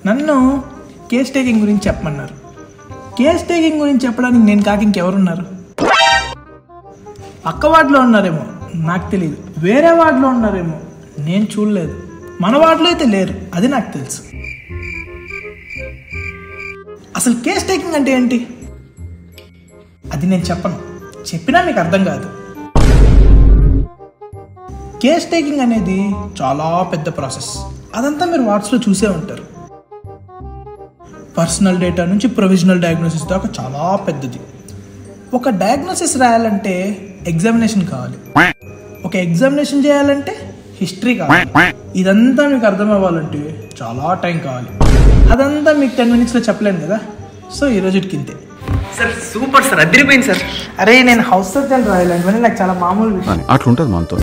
నన్ను case taking గురించి చెప్పమన్నారు. కేస్ టేకింగ్ గురించి చెప్పడానికి నేను కాక ఇంకెవరున్నారు? పక్క వార్డులో ఉన్నారేమో, నాకు తెలియదు. వేరే వార్డులో ఉన్నారేమో, నేను చూడలేదు. మన వార్డులో అయితే లేరు, అది నాకు తెలుసు. అసలు కేస్ టేకింగ్ అంటే ఏంటి? అది నేను చెప్పను, చెప్పినా మీకు అర్థం కాదు. కేస్ టేకింగ్ అనేది చాలా పెద్ద ప్రాసెస్. అదంతా మీరు వాట్స్లో చూసే ఉంటారు. పర్సనల్ డేటా నుంచి ప్రొవిజనల్ డయాగ్నోసిస్ దాకా చాలా పెద్దది. ఒక డయాగ్నోసిస్ రాయాలంటే ఎగ్జామినేషన్ కావాలి, ఒక ఎగ్జామినేషన్ చేయాలంటే హిస్టరీ కావాలి. ఇదంతా మీకు అర్థం అవ్వాలంటే చాలా టైం కావాలి. అదంతా మీకు 10 minutesలో చెప్పలేను కదా. సో ఈరోజుకి ఇంతే సార్. సూపర్ సార్, అదిరిపోయింది సార్. అరే నేను హౌస్ సర్జన్ రాయాలంటే నాకు చాలా మామూలు విషయం. అట్లుంటుంది మనతో.